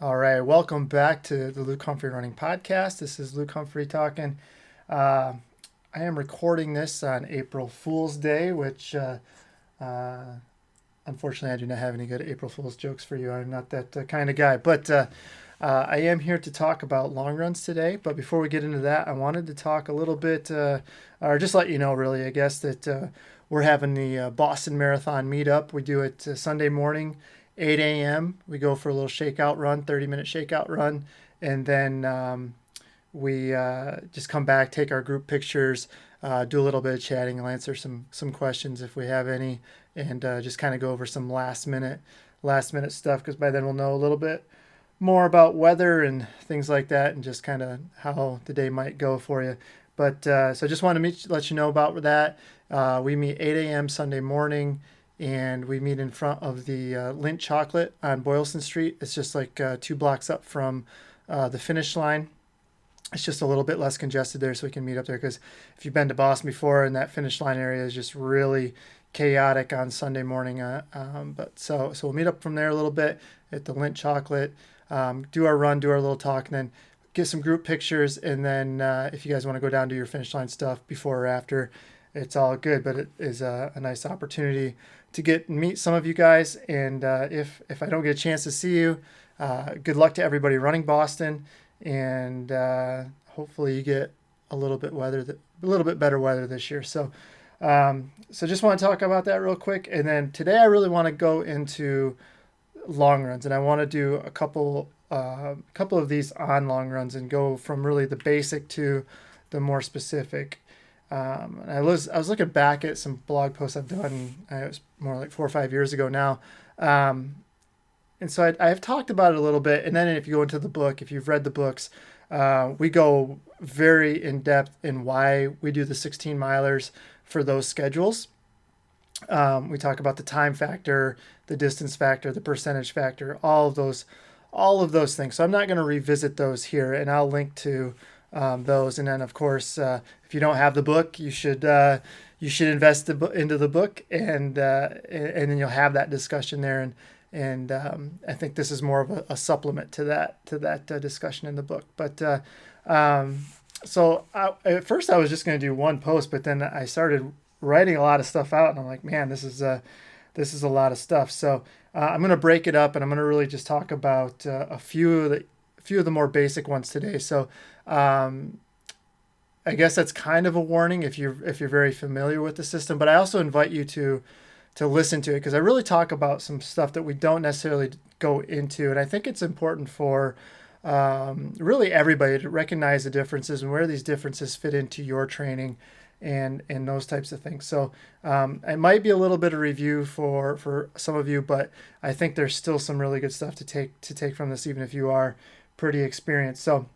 All right, welcome back to the Luke Humphrey Running Podcast. This is Luke Humphrey talking. Uh, I am recording this on April Fool's Day, which uh, unfortunately I do not have any good April Fool's jokes for you. I'm not that kind of guy, but I am here to talk about long runs today. But before we get into that, I wanted to talk a little bit, or just let you know, really, I guess, that we're having the Boston Marathon meetup. We do it Sunday morning, 8 a.m. We go for a little shakeout run, 30-minute shakeout run, and then we just come back, take our group pictures, do a little bit of chatting, and answer some questions if we have any, and just kind of go over some last minute stuff because by then we'll know a little bit more about weather and things like that, and just kind of how the day might go for you. But so I just wanted to let you know about that. We meet 8 a.m. Sunday morning, and we meet in front of the Lindt Chocolate on Boylston Street. It's just like 2 blocks up from the finish line. It's just a little bit less congested there, so we can meet up there. Because if you've been to Boston before, and that finish line area is just really chaotic on Sunday morning. But so we'll meet up from there a little bit at the Lindt Chocolate, do our run, do our little talk, and then get some group pictures. And then if you guys want to go down to your finish line stuff before or after, it's all good. But it is a nice opportunity to meet some of you guys. And if I don't get a chance to see you, good luck to everybody running Boston, and hopefully you get a little bit better weather this year. So just want to talk about that real quick, and then today I really want to go into long runs, and I want to do a couple of these on long runs and go from really the basic to the more specific. I was looking back at some blog posts I've done. It was more like 4 or 5 years ago now. And so I've talked about it a little bit. And then if you go into the book, if you've read the books, we go very in depth in why we do the 16 milers for those schedules. We talk about the time factor, the distance factor, the percentage factor, all of those things. So I'm not going to revisit those here, and I'll link to those. And then, of course, if you don't have the book, you should invest into the book, and then you'll have that discussion there. And I think this is more of a supplement to that discussion in the book. But at first I was just going to do one post, but then I started writing a lot of stuff out, and I'm like, man, this is a lot of stuff. So I'm going to break it up, and I'm going to really just talk about a few of the more basic ones today. So I guess that's kind of a warning if you're very familiar with the system, but I also invite you to listen to it, because I really talk about some stuff that we don't necessarily go into. And I think it's important for really everybody to recognize the differences and where these differences fit into your training and those types of things. So it might be a little bit of review for some of you, but I think there's still some really good stuff to take from this, even if you are pretty experienced. So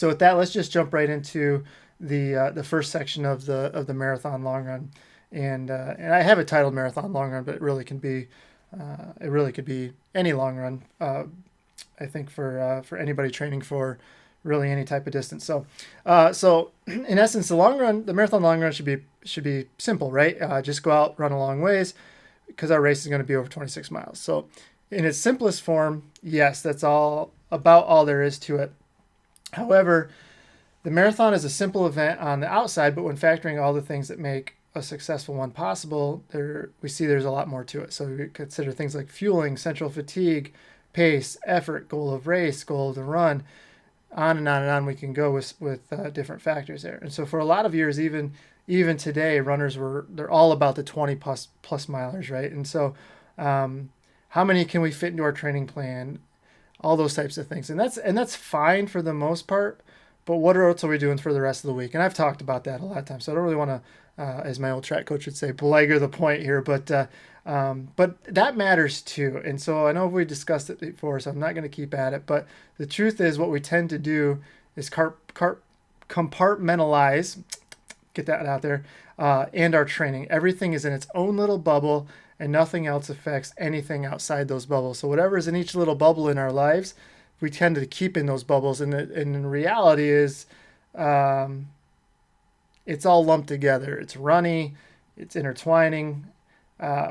with that, let's just jump right into the first section of the marathon long run. And I have it titled Marathon Long Run, but it really could be any long run. I think for anybody training for really any type of distance. So in essence, the marathon long run should be simple, right? Just go out, run a long ways, because our race is going to be over 26 miles. So in its simplest form, yes, that's all there is to it. However, the marathon is a simple event on the outside, but when factoring all the things that make a successful one possible, we see there's a lot more to it. So we consider things like fueling, central fatigue, pace, effort, goal of race, goal of the run, on and on and on. We can go with different factors there. And so for a lot of years, even today, runners they're all about the 20 plus milers, right? And so how many can we fit into our training plan? All those types of things, and that's fine for the most part. But what else are we doing for the rest of the week? And I've talked about that a lot of times, so I don't really want to, as my old track coach would say, belabor the point here. But that matters too. And so I know we discussed it before, so I'm not going to keep at it. But the truth is, what we tend to do is compartmentalize, get that out there, and our training. Everything is in its own little bubble, and nothing else affects anything outside those bubbles. So whatever is in each little bubble in our lives, we tend to keep in those bubbles. And in reality is, it's all lumped together. It's runny, it's intertwining,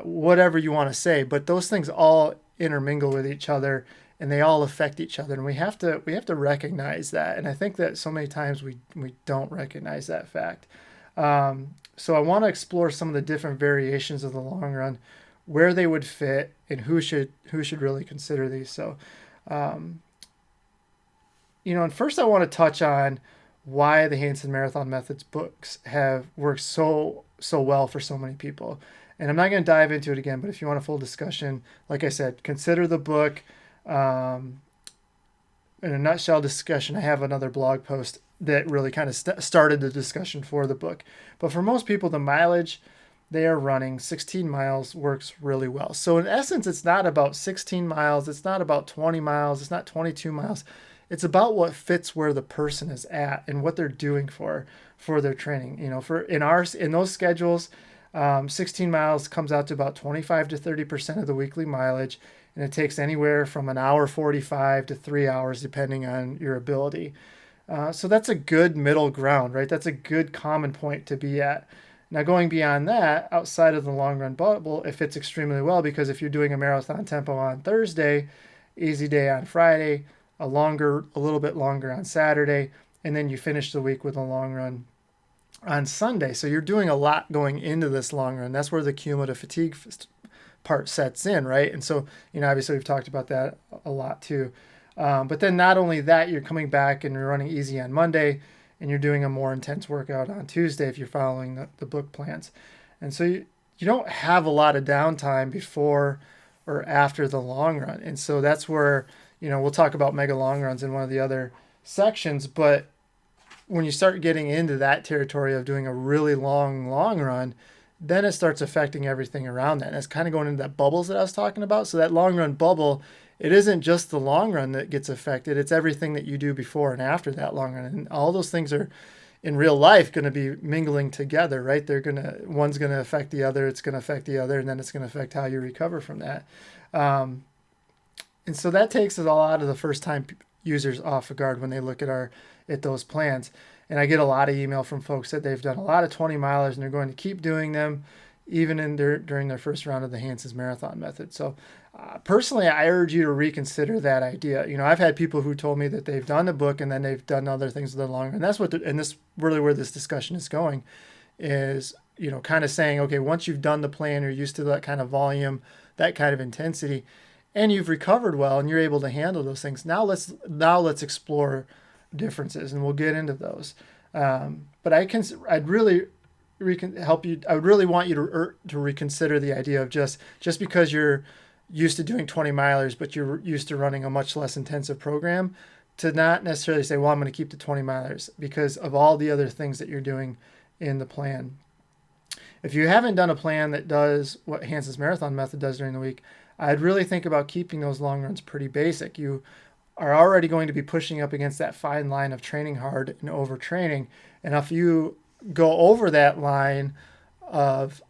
whatever you want to say. But those things all intermingle with each other, and they all affect each other, and we have to recognize that. And I think that so many times we don't recognize that fact. So I want to explore some of the different variations of the long run, where they would fit, and who should really consider these. So, and first I want to touch on why the Hansen Marathon Methods books have worked so well for so many people. And I'm not going to dive into it again, but if you want a full discussion, like I said, consider the book. In a nutshell discussion, I have another blog post that really kind of started the discussion for the book. But for most people, the mileage they are running, 16 miles, works really well. So in essence, it's not about 16 miles. It's not about 20 miles. It's not 22 miles. It's about what fits where the person is at and what they're doing for their training. In those schedules, 16 miles comes out to about 25 to 30% of the weekly mileage, and it takes anywhere from an hour 45 to 3 hours, depending on your ability. So that's a good middle ground, right? That's a good common point to be at. Now, going beyond that, outside of the long run bubble, it fits extremely well, because if you're doing a marathon tempo on Thursday, easy day on Friday, a little bit longer on Saturday, and then you finish the week with a long run on Sunday. So you're doing a lot going into this long run. That's where the cumulative fatigue part sets in, right? And so, obviously we've talked about that a lot too. But then not only that, you're coming back and you're running easy on Monday, and you're doing a more intense workout on Tuesday if you're following the book plans. And so you don't have a lot of downtime before or after the long run. And so that's where, we'll talk about mega long runs in one of the other sections, but when you start getting into that territory of doing a really long run, then it starts affecting everything around that. And it's kind of going into that bubbles that I was talking about. So that long run bubble, it isn't just the long run that gets affected. It's everything that you do before and after that long run. And all those things are in real life going to be mingling together, right? One's going to affect the other. It's going to affect the other. And then it's going to affect how you recover from that. And so that takes it all out of the first time users off guard when they look at those plans. And I get a lot of email from folks that they've done a lot of 20 milers and they're going to keep doing them even during their first round of the Hansen's Marathon Method. So personally, I urge you to reconsider that idea. I've had people who told me that they've done the book and then they've done other things with the long run. And that's this really where this discussion is going is, kind of saying, okay, once you've done the plan, you're used to that kind of volume, that kind of intensity, and you've recovered well and you're able to handle those things. Now let's explore differences, and we'll get into those. But I'd really help you. I would really want you to reconsider the idea of just because you're used to doing 20 milers, but you're used to running a much less intensive program, to not necessarily say, well, I'm going to keep the 20 milers because of all the other things that you're doing in the plan. If you haven't done a plan that does what Hansen's Marathon Method does during the week, I'd really think about keeping those long runs pretty basic. You are already going to be pushing up against that fine line of training hard and overtraining. And if you go over that line of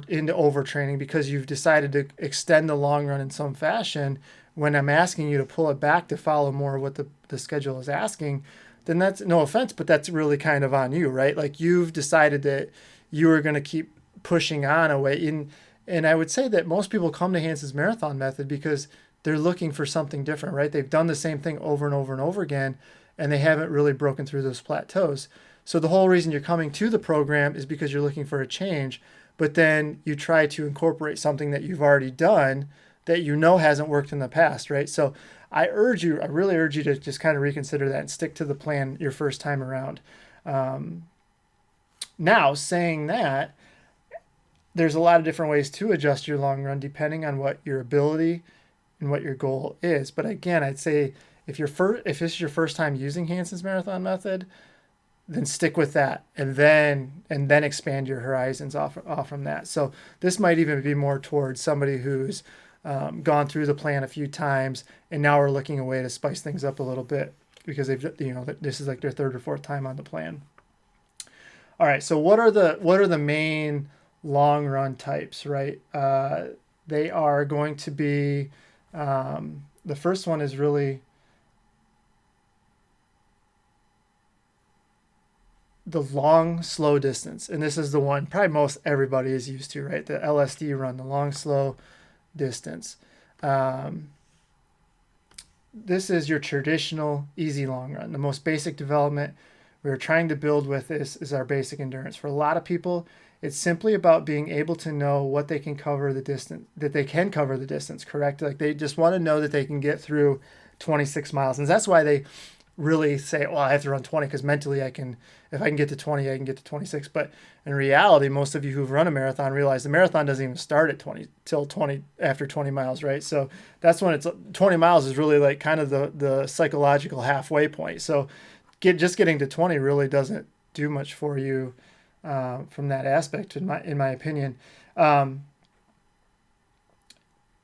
into overtraining because you've decided to extend the long run in some fashion, when I'm asking you to pull it back to follow more of what the schedule is asking, then that's, no offense, but that's really kind of on you, right? Like you've decided that you are going to keep pushing on away. And I would say that most people come to Hansen's Marathon Method because they're looking for something different, right? They've done the same thing over and over and over again, and they haven't really broken through those plateaus. So the whole reason you're coming to the program is because you're looking for a change, but then you try to incorporate something that you've already done that hasn't worked in the past, right? So I really urge you to just kind of reconsider that and stick to the plan your first time around. Now, saying that, there's a lot of different ways to adjust your long run depending on what your ability and what your goal is. But again, I'd say if this is your first time using Hansen's Marathon Method, then stick with that and then expand your horizons off from that. So this might even be more towards somebody who's gone through the plan a few times and now are looking a way to spice things up a little bit because this is like their third or fourth time on the plan. All right, so what are the main long run types, right? They are going to be, the first one is really the long, slow distance. And this is the one probably most everybody is used to, right? The LSD run, the long, slow distance. This is your traditional easy long run. The most basic development we're trying to build with this is our basic endurance. For a lot of people, it's simply about being able to know what they can cover the distance, that they can cover the distance, correct? Like they just want to know that they can get through 26 miles. And that's why they really say, well, I have to run 20 because mentally I can, if I can get to 20, I can get to 26. But in reality, most of you who've run a marathon realize the marathon doesn't even start at 20 till 20 after 20 miles, right? So that's when it's 20 miles is really like kind of the psychological halfway point. So just getting to 20 really doesn't do much for you from that aspect, in my opinion.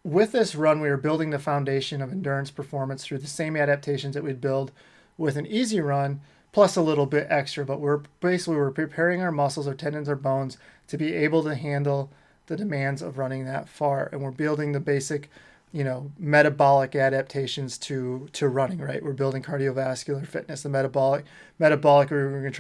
With this run, we are building the foundation of endurance performance through the same adaptations that we'd build with an easy run, plus a little bit extra. But we're preparing our muscles, our tendons, our bones to be able to handle the demands of running that far. And we're building the basic, metabolic adaptations to running, right? We're building cardiovascular fitness, the metabolic. We're going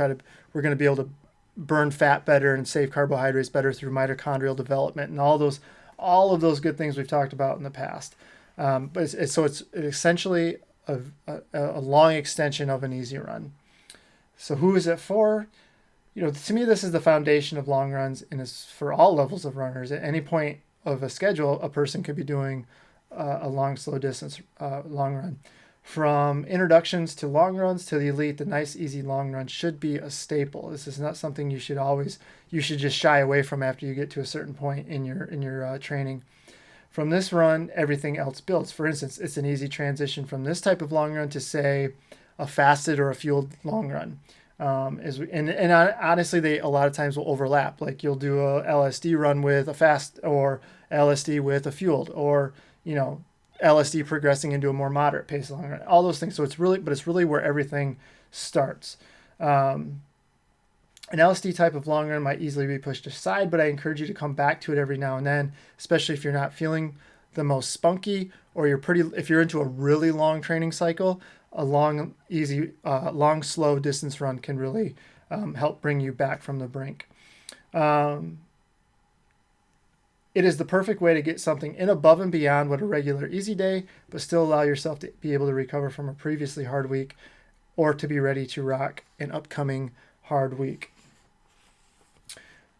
to be able to burn fat better and save carbohydrates better through mitochondrial development and all of those good things we've talked about in the past. But it's essentially a long extension of an easy run. So who is it for? To me, this is the foundation of long runs, and it's for all levels of runners. At any point of a schedule, a person could be doing a long, slow distance long run. From introductions to long runs to the elite, the nice, easy long run should be a staple. This is not something you should just shy away from after you get to a certain point in your training. From this run, everything else builds. For instance, it's an easy transition from this type of long run to, say, a fasted or a fueled long run. Honestly, they a lot of times will overlap. Like you'll do a LSD run with a fast, or LSD with a fueled, or LSD progressing into a more moderate pace long run. All those things. So it's really where everything starts. An LSD type of long run might easily be pushed aside, but I encourage you to come back to it every now and then, especially if you're not feeling the most spunky, or if you're into a really long training cycle. A long, easy, long, slow distance run can really help bring you back from the brink. It is the perfect way to get something in above and beyond what a regular easy day, but still allow yourself to be able to recover from a previously hard week, or to be ready to rock an upcoming hard week.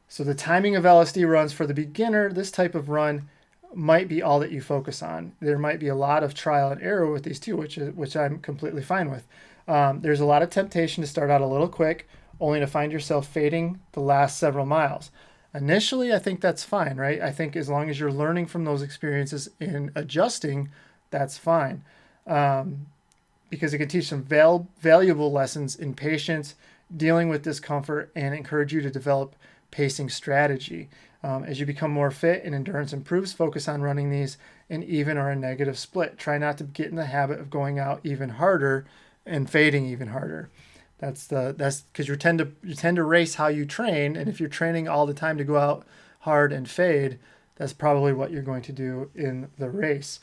So the timing of LSD runs for the beginner, this type of run might be all that you focus on. There might be a lot of trial and error with these too, which I'm completely fine with. There's a lot of temptation to start out a little quick, only to find yourself fading the last several miles. Initially, I think that's fine, right? I think as long as you're learning from those experiences and adjusting, that's fine. Because it can teach some valuable lessons in patience, dealing with discomfort, and encourage you to develop pacing strategy. As you become more fit and endurance improves, focus on running these in even or a negative split. Try not to get in the habit of going out even harder and fading even harder. That's because you tend to race how you train, and if you're training all the time to go out hard and fade, that's probably what you're going to do in the race.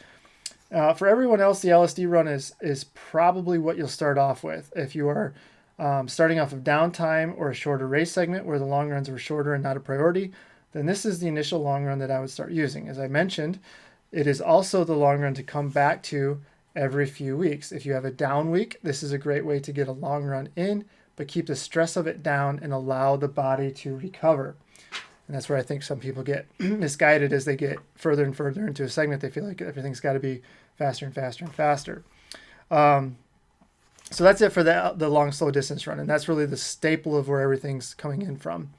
For everyone else, the LSD run is probably what you'll start off with. If you are starting off of downtime or a shorter race segment where the long runs were shorter and not a priority, then this is the initial long run that I would start using. As I mentioned, it is also the long run to come back to every few weeks. If you have a down week, this is a great way to get a long run in, but keep the stress of it down and allow the body to recover. And that's where I think some people get misguided as they get further and further into a segment. They feel like everything's got to be faster and faster and faster. So that's it for the long, slow distance run. And that's really the staple of where everything's coming in from.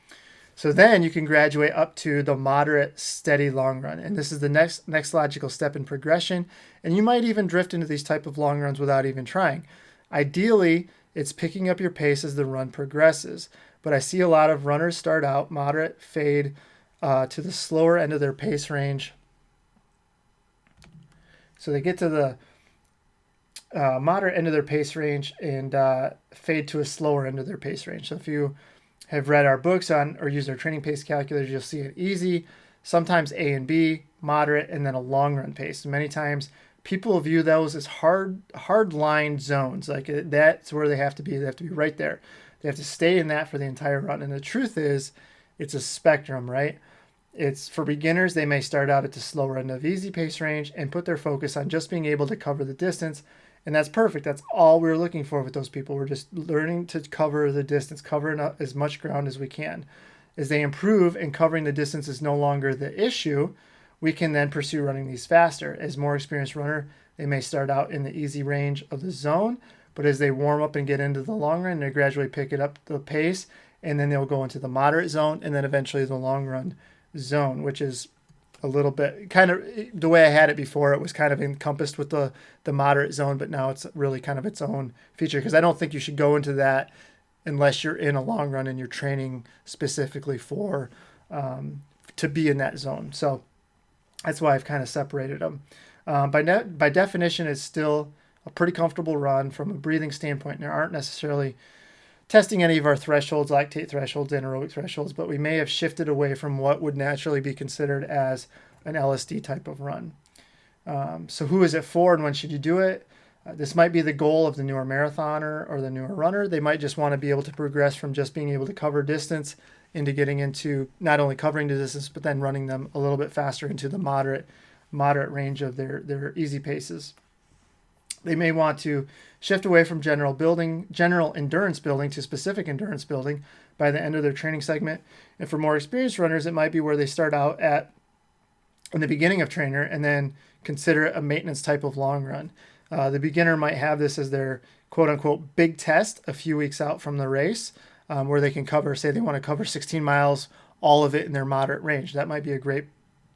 So then you can graduate up to the moderate, steady long run. And this is the next logical step in progression. And you might even drift into these type of long runs without even trying. Ideally, it's picking up your pace as the run progresses. But I see a lot of runners start out moderate, fade to the slower end of their pace range. So they get to the moderate end of their pace range and fade to a slower end of their pace range. So if you have read our books on or used our training pace calculators, you'll see an easy, sometimes A and B, moderate, and then a long run pace. And many times people view those as hard line zones. Like that's where they have to be. They have to be right there. They have to stay in that for the entire run. And the truth is, it's a spectrum, right? It's for beginners, they may start out at the slower end of easy pace range and put their focus on just being able to cover the distance. And that's perfect. That's all we're looking for with those people. We're just learning to cover the distance, covering up as much ground as we can. As they improve and covering the distance is no longer the issue, we can then pursue running these faster. As more experienced runner, they may start out in the easy range of the zone, but as they warm up and get into the long run, they gradually pick it up the pace, and then they'll go into the moderate zone, and then eventually the long run zone, which is a little bit kind of the way I had it before. It was kind of encompassed with the moderate zone, but now it's really kind of its own feature, because I don't think you should go into that unless you're in a long run and you're training specifically for to be in that zone. So that's why I've kind of separated them. By definition, it's still a pretty comfortable run from a breathing standpoint. There aren't necessarily testing any of our thresholds, lactate thresholds, anaerobic thresholds, but we may have shifted away from what would naturally be considered as an LSD type of run. So who is it for and when should you do it? This might be the goal of the newer marathoner or the newer runner. They might just want to be able to progress from just being able to cover distance into getting into not only covering the distance, but then running them a little bit faster into the moderate range of their easy paces. They may want to shift away from general endurance building to specific endurance building by the end of their training segment. And for more experienced runners, it might be where they start out in the beginning of trainer and then consider it a maintenance type of long run. The beginner might have this as their quote unquote big test a few weeks out from the race, where they can cover, say they want to cover 16 miles, all of it in their moderate range. That might be a great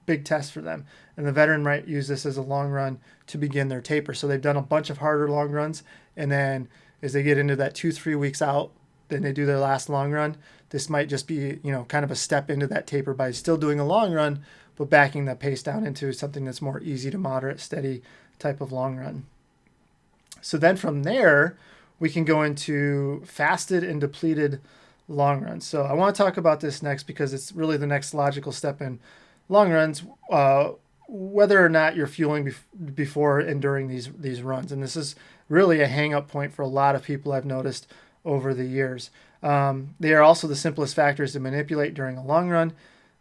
big test for them. And the veteran might use this as a long run to begin their taper. So they've done a bunch of harder long runs, and then as they get into that 2-3 weeks out, then they do their last long run. This might just be, kind of a step into that taper by still doing a long run, but backing that pace down into something that's more easy to moderate, steady type of long run. So then from there, we can go into fasted and depleted long runs. So I want to talk about this next because it's really the next logical step in long runs, whether or not you're fueling before and during these runs. And this is really a hang-up point for a lot of people I've noticed over the years. They are also the simplest factors to manipulate during a long run.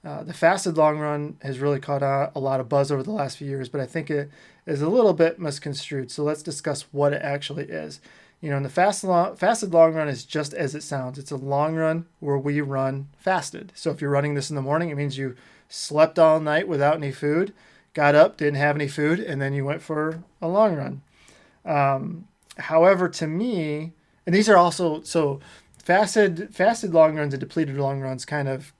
The fasted long run has really caught a lot of buzz over the last few years, but I think it is a little bit misconstrued. So let's discuss what it actually is. And the fasted long run is just as it sounds. It's a long run where we run fasted. So if you're running this in the morning, it means you slept all night without any food, got up, didn't have any food, and then you went for a long run. However, to me, and these are also, so fasted long runs and depleted long runs kind of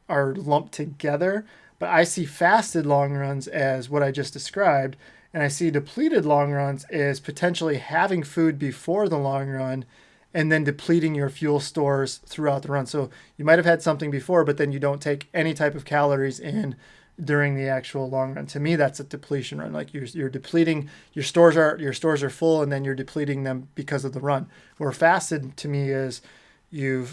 are lumped together, but I see fasted long runs as what I just described, and I see depleted long runs as potentially having food before the long run and then depleting your fuel stores throughout the run. So you might have had something before, but then you don't take any type of calories in during the actual long run. To me, that's a depletion run. Like you're depleting, your stores are full, and then you're depleting them because of the run. Where fasted to me is you're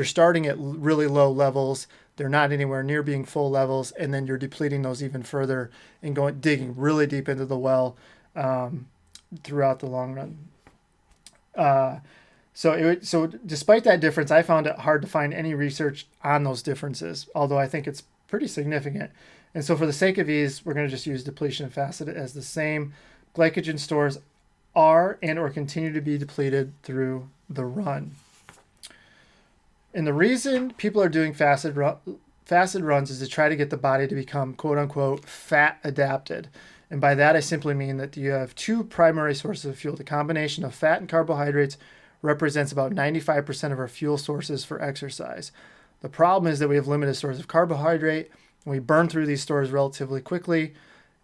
starting at really low levels. They're not anywhere near being full levels, and then you're depleting those even further and digging really deep into the well throughout the long run. So despite that difference, I found it hard to find any research on those differences, although I think it's pretty significant. And so for the sake of ease, we're going to just use depletion and fasted as the same. Glycogen stores are and or continue to be depleted through the run. And the reason people are doing fasted runs is to try to get the body to become quote unquote fat adapted. And by that, I simply mean that you have two primary sources of fuel. The combination of fat and carbohydrates represents about 95% of our fuel sources for exercise. The problem is that we have limited stores of carbohydrate, and we burn through these stores relatively quickly.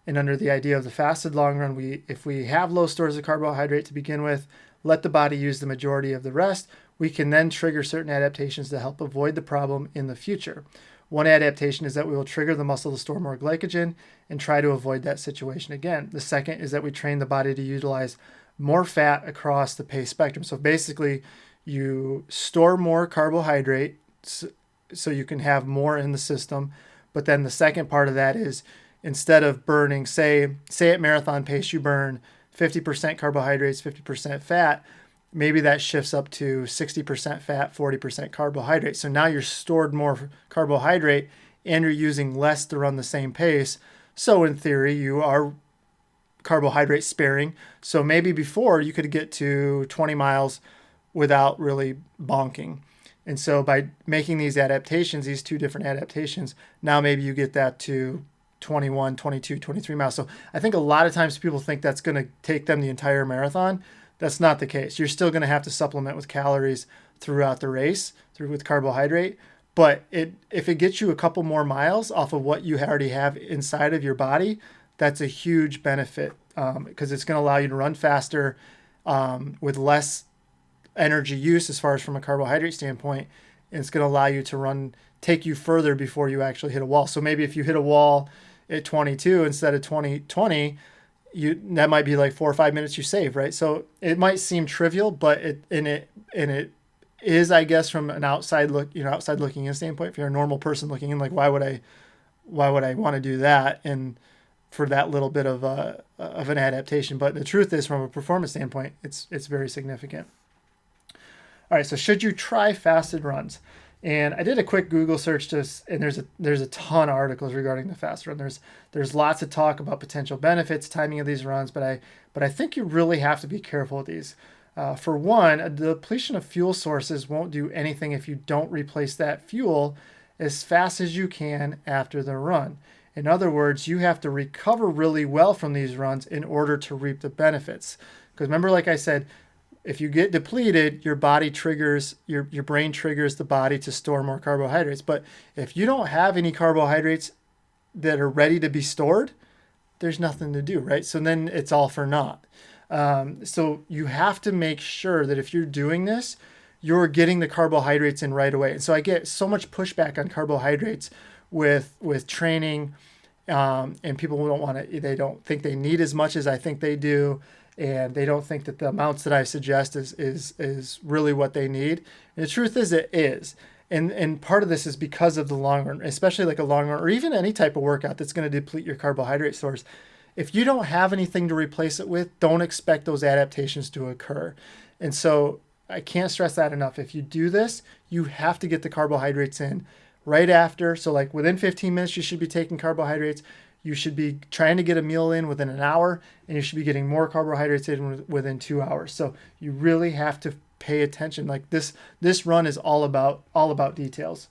And under the idea of the fasted long run, if we have low stores of carbohydrate to begin with, let the body use the majority of the rest, we can then trigger certain adaptations to help avoid the problem in the future. One adaptation is that we will trigger the muscle to store more glycogen and try to avoid that situation again. The second is that we train the body to utilize more fat across the pace spectrum. So basically, you store more carbohydrate so you can have more in the system. But then the second part of that is instead of burning, say at marathon pace, you burn 50% carbohydrates, 50% fat, maybe that shifts up to 60% fat, 40% carbohydrate. So now you're stored more carbohydrate and you're using less to run the same pace. So in theory, you are carbohydrate sparing. So maybe before you could get to 20 miles without really bonking. And so by making these adaptations, these two different adaptations, now maybe you get that to 21, 22, 23 miles. So I think a lot of times people think that's going to take them the entire marathon. That's not the case. You're still going to have to supplement with calories throughout the race, with carbohydrate. But if it gets you a couple more miles off of what you already have inside of your body, that's a huge benefit, because it's going to allow you to run faster with less energy use as far as from a carbohydrate standpoint. And it's going to allow you to take you further before you actually hit a wall. So maybe if you hit a wall at 22 instead of 20, that might be like 4 or 5 minutes you save, right? So it might seem trivial, but it is, I guess, from an outside looking in standpoint. If you're a normal person looking in, like, why would I want to do that? And for that little bit of an adaptation. But the truth is, from a performance standpoint, it's very significant. All right, so should you try fasted runs? And I did a quick Google search and there's a ton of articles regarding the fast run. There's lots of talk about potential benefits, timing of these runs, but I think you really have to be careful with these. For one, the depletion of fuel sources won't do anything if you don't replace that fuel as fast as you can after the run. In other words, you have to recover really well from these runs in order to reap the benefits. Because remember, like I said, if you get depleted, your brain triggers the body to store more carbohydrates. But if you don't have any carbohydrates that are ready to be stored, there's nothing to do, right? So then it's all for naught. So you have to make sure that if you're doing this, you're getting the carbohydrates in right away. And so I get so much pushback on carbohydrates with training, and people they don't think they need as much as I think they do. And they don't think that the amounts that I suggest is really what they need. And the truth is, it is. And part of this is because of the long run, especially like a long run or even any type of workout that's going to deplete your carbohydrate source. If you don't have anything to replace it with, don't expect those adaptations to occur. And so I can't stress that enough. If you do this, you have to get the carbohydrates in right after. So like within 15 minutes, you should be taking carbohydrates. You should be trying to get a meal in within an hour, and you should be getting more carbohydrates in within 2 hours. So you really have to pay attention. Like this run is all about details.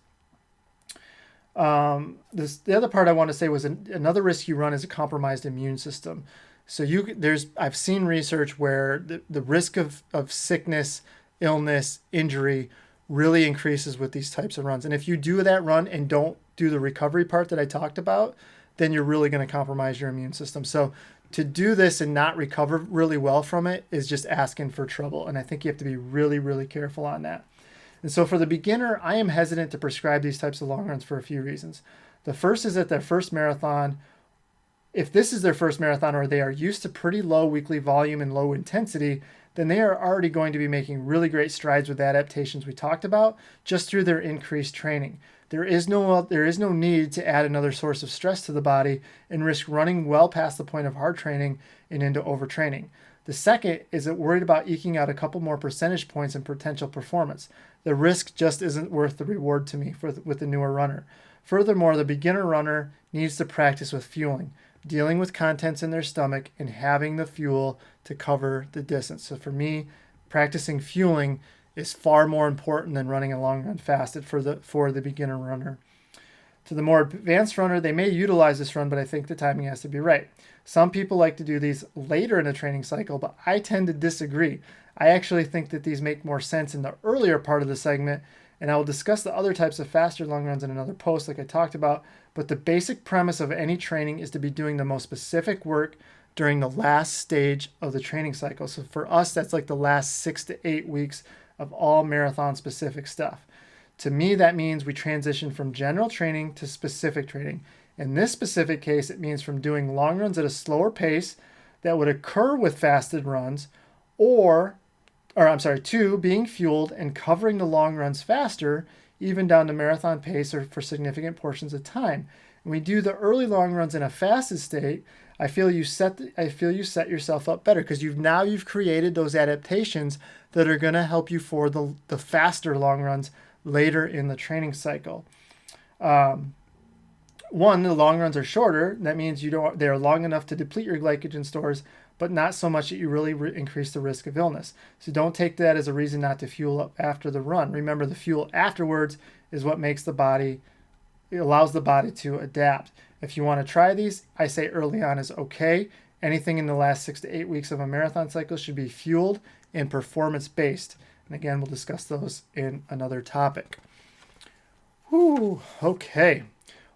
The other part I want to say was another risk you run is a compromised immune system. So I've seen research where the risk of sickness, illness, injury really increases with these types of runs. And if you do that run and don't do the recovery part that I talked about, then you're really going to compromise your immune system. So to do this and not recover really well from it is just asking for trouble. And I think you have to be really, really careful on that. And so for the beginner, I am hesitant to prescribe these types of long runs for a few reasons. The first is that their first marathon, if this is their first marathon or they are used to pretty low weekly volume and low intensity, then they are already going to be making really great strides with the adaptations we talked about just through their increased training. There is no need to add another source of stress to the body and risk running well past the point of hard training and into overtraining. The second is that worried about eking out a couple more percentage points in potential performance. The risk just isn't worth the reward to me with the newer runner. Furthermore, the beginner runner needs to practice with fueling, dealing with contents in their stomach, and having the fuel to cover the distance. So for me, practicing fueling is far more important than running a long run fasted for the beginner runner. To the more advanced runner, they may utilize this run, but I think the timing has to be right. Some people like to do these later in a training cycle, but I tend to disagree. I actually think that these make more sense in the earlier part of the segment, and I will discuss the other types of faster long runs in another post like I talked about, but the basic premise of any training is to be doing the most specific work during the last stage of the training cycle. So for us, that's like the last 6 to 8 weeks of all marathon specific stuff. To me, that means we transition from general training to specific training. In this specific case, it means from doing long runs at a slower pace that would occur with fasted runs, to being fueled and covering the long runs faster, even down to marathon pace or for significant portions of time. When we do the early long runs in a fasted state, I feel you set yourself up better because you've created those adaptations that are going to help you for the faster long runs later in the training cycle. one, the long runs are shorter. That means they're long enough to deplete your glycogen stores, but not so much that you really increase the risk of illness. So don't take that as a reason not to fuel up after the run. Remember, the fuel afterwards is what it allows the body to adapt. If you want to try these, I say early on is okay. Anything in the last 6 to 8 weeks of a marathon cycle should be fueled and performance based. And again, we'll discuss those in another topic. Whew, okay.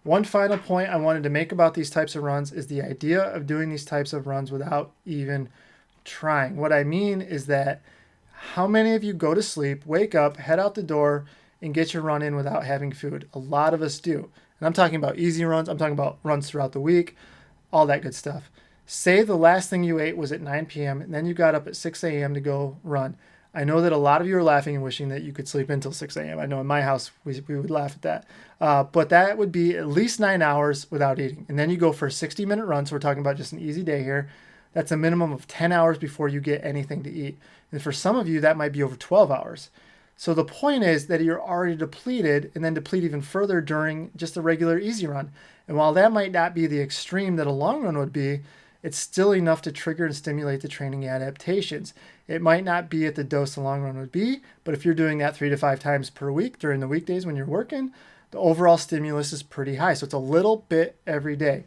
One final point I wanted to make about these types of runs is the idea of doing these types of runs without even trying. What I mean is that how many of you go to sleep, wake up, head out the door, and get your run in without having food? A lot of us do. And I'm talking about easy runs. I'm talking about runs throughout the week, all that good stuff. Say the last thing you ate was at 9 p.m. and then you got up at 6 a.m. to go run. I know that a lot of you are laughing and wishing that you could sleep until 6 a.m. I know in my house we would laugh at that. But that would be at least 9 hours without eating. And then you go for a 60-minute run. So we're talking about just an easy day here. That's a minimum of 10 hours before you get anything to eat. And for some of you, that might be over 12 hours. So the point is that you're already depleted and then deplete even further during just a regular easy run. And while that might not be the extreme that a long run would be, it's still enough to trigger and stimulate the training adaptations. It might not be at the dose the long run would be, but if you're doing that 3 to 5 times per week during the weekdays when you're working, the overall stimulus is pretty high. So it's a little bit every day.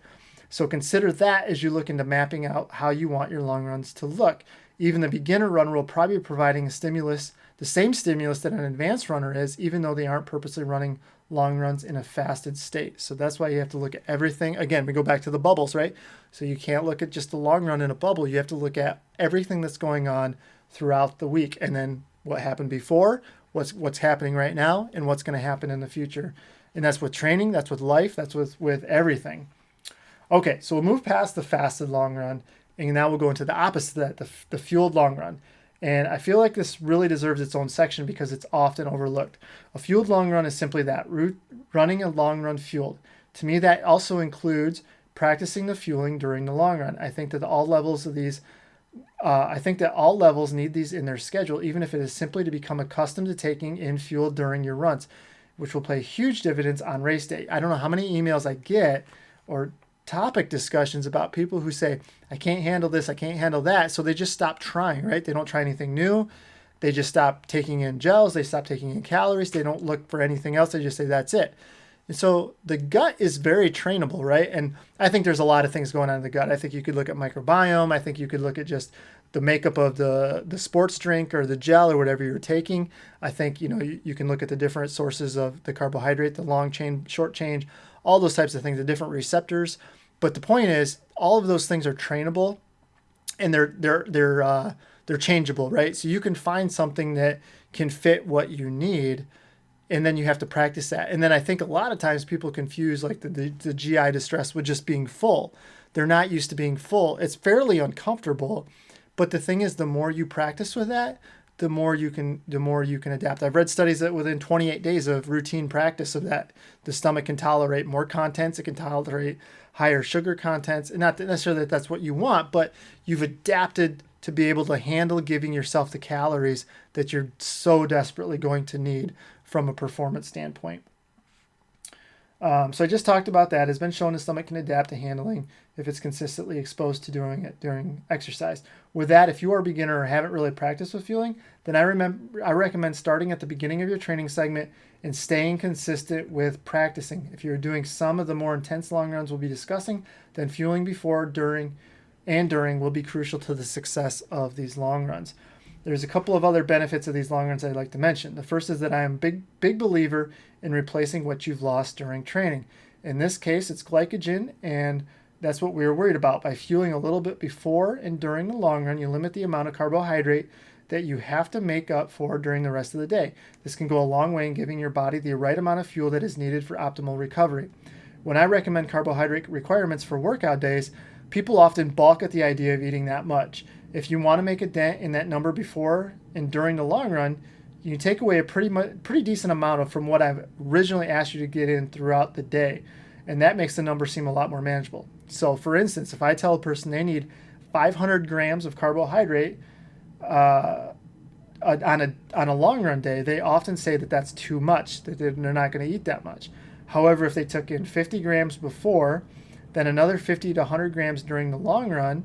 So consider that as you look into mapping out how you want your long runs to look. Even the beginner runner will probably be providing a stimulus, the same stimulus that an advanced runner is, even though they aren't purposely running long runs in a fasted state. So that's why you have to look at everything. Again, we go back to the bubbles, right? So you can't look at just the long run in a bubble. You have to look at everything that's going on throughout the week, and then what happened before, what's happening right now, and what's going to happen in the future. And that's with training, that's with life, that's with everything. Okay, so we'll move past the fasted long run, and now we'll go into the opposite of that, the fueled long run. And I feel like this really deserves its own section because it's often overlooked. A fueled long run is simply that, running a long run fueled. To me, that also includes practicing the fueling during the long run. I think that all levels need these in their schedule, even if it is simply to become accustomed to taking in fuel during your runs, which will pay huge dividends on race day. I don't know how many emails I get or topic discussions about people who say, I can't handle this, I can't handle that. So they just stop trying, right? They don't try anything new. They just stop taking in gels. They stop taking in calories. They don't look for anything else. They just say, that's it. And so the gut is very trainable, right? And I think there's a lot of things going on in the gut. I think you could look at microbiome. I think you could look at just the makeup of the sports drink or the gel or whatever you're taking. I think, you can look at the different sources of the carbohydrate, the long chain, short chain, all those types of things, the different receptors. But the point is, all of those things are trainable, and they're changeable, right? So you can find something that can fit what you need, and then you have to practice that. And then I think a lot of times people confuse like the GI distress with just being full. They're not used to being full. It's fairly uncomfortable, but the thing is, the more you practice with that, the more you can adapt. I've read studies that within 28 days of routine practice of that, the stomach can tolerate more contents. It can tolerate higher sugar contents. And not necessarily that that's what you want, but you've adapted to be able to handle giving yourself the calories that you're so desperately going to need from a performance standpoint. So I just talked about that. It's been shown the stomach can adapt to handling if it's consistently exposed to doing it during exercise. With that, if you are a beginner or haven't really practiced with fueling, then I recommend starting at the beginning of your training segment and staying consistent with practicing. If you're doing some of the more intense long runs we'll be discussing, then fueling before, during will be crucial to the success of these long runs. There's a couple of other benefits of these long runs I'd like to mention. The first is that I am a big believer in replacing what you've lost during training. In this case, it's glycogen, and that's what we were worried about. By fueling a little bit before and during the long run, you limit the amount of carbohydrate that you have to make up for during the rest of the day. This can go a long way in giving your body the right amount of fuel that is needed for optimal recovery. When I recommend carbohydrate requirements for workout days, people often balk at the idea of eating that much. If you want to make a dent in that number before and during the long run, you take away a pretty decent amount from what I've originally asked you to get in throughout the day. And that makes the number seem a lot more manageable. So for instance, if I tell a person they need 500 grams of carbohydrate on a long run day, they often say that that's too much, that they're not going to eat that much. However, if they took in 50 grams before, then another 50 to 100 grams during the long run,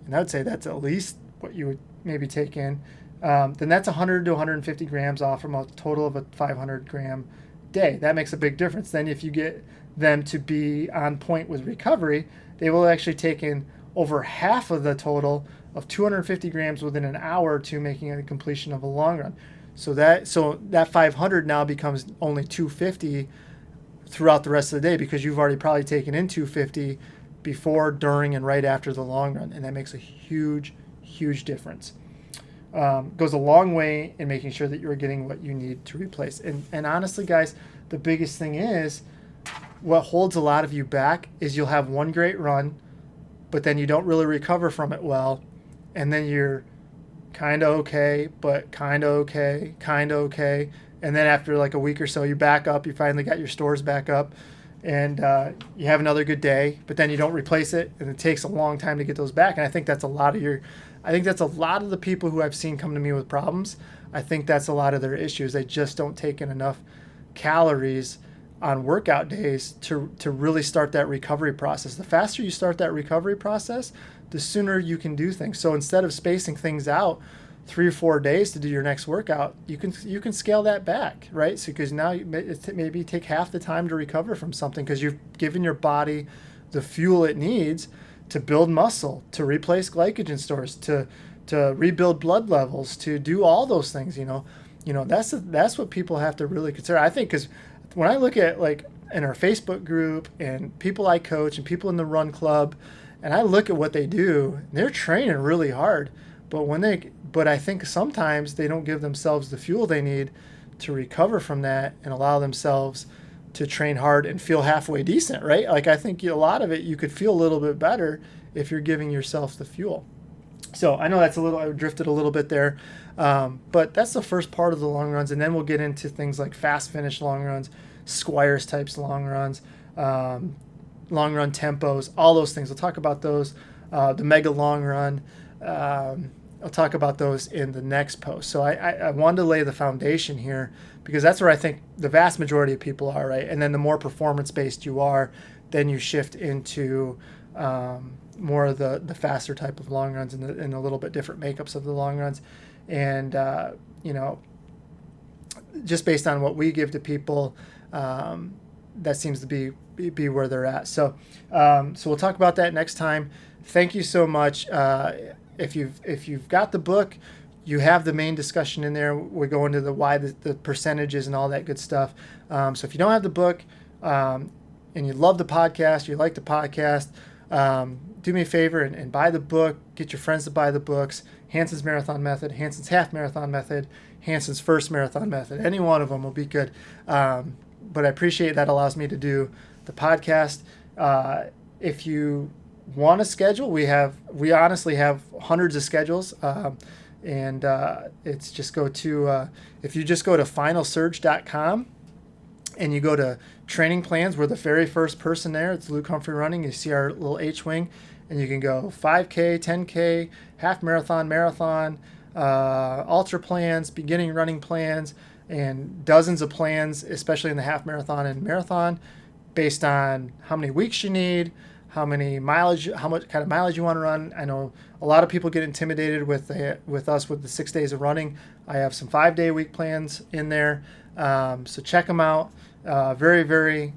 and I would say that's at least what you would maybe take in, then that's 100 to 150 grams off from a total of a 500 gram day. That makes a big difference. Then if you get them to be on point with recovery, they will actually take in over half of the total of 250 grams within an hour to making a completion of a long run. So that 500 now becomes only 250 throughout the rest of the day, because you've already probably taken in 250 before, during, and right after the long run, and that makes a huge difference. Goes a long way in making sure that you're getting what you need to replace. And honestly, guys, the biggest thing is, what holds a lot of you back is you'll have one great run, but then you don't really recover from it well, and then you're kind of okay, but kind of okay, and then after like a week or so, you're back up. You finally got your stores back up, and you have another good day, but then you don't replace it, and it takes a long time to get those back. And I think that's a lot of the people who I've seen come to me with problems. I think that's a lot of their issues. They just don't take in enough calories on workout days to really start that recovery process. The faster you start that recovery process, the sooner you can do things. So instead of spacing things out 3 or 4 days to do your next workout, you can scale that back, right? So because now maybe take half the time to recover from something, because you've given your body the fuel it needs to build muscle, to replace glycogen stores, to rebuild blood levels, to do all those things. That's what people have to really consider. I think, because when I look at, like, in our Facebook group and people I coach and people in the run club, and I look at what they do, they're training really hard, but I think sometimes they don't give themselves the fuel they need to recover from that and allow themselves to train hard and feel halfway decent, right? Like, I think a lot of it, you could feel a little bit better if you're giving yourself the fuel. So I know I drifted a little bit there, but that's the first part of the long runs, and then we'll get into things like fast finish long runs, Squires types long runs, long run tempos, all those things. We'll talk about those, the mega long run. I'll talk about those in the next post. So I wanted to lay the foundation here, because that's where I think the vast majority of people are, right? And then the more performance-based you are, then you shift into more of the faster type of long runs and a little bit different makeups of the long runs. And, just based on what we give to people, that seems to be where they're at. So we'll talk about that next time. Thank you so much. If you've got the book, you have the main discussion in there. We go into the percentages and all that good stuff. So if you don't have the book, and you love the podcast, you like the podcast, do me a favor and buy the book. Get your friends to buy the books. Hanson's Marathon Method, Hanson's Half Marathon Method, Hanson's First Marathon Method. Any one of them will be good. But I appreciate that allows me to do the podcast. If you want a schedule, we honestly have hundreds of schedules. And it's just if you just go to finalsurge.com and you go to training plans, we're the very first person there. It's Luke Humphrey Running. You see our little H-wing, and you can go 5K, 10K, half marathon, ultra plans, beginning running plans, and dozens of plans, especially in the half marathon and marathon, based on how many weeks you need, how much kind of mileage you want to run. I know a lot of people get intimidated with us with the 6 days of running. I have some 5-day week plans in there, so check them out. Very, very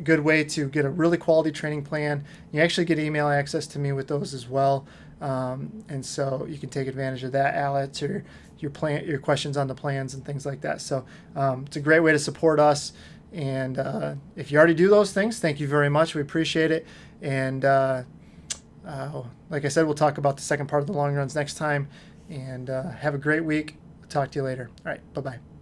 good way to get a really quality training plan. You actually get email access to me with those as well, and so you can take advantage of that. I'll answer your questions on the plans and things like that. So it's a great way to support us. And if you already do those things, thank you very much. We appreciate it. And like I said, we'll talk about the second part of the long runs next time. And have a great week. Talk to you later. All right. Bye-bye.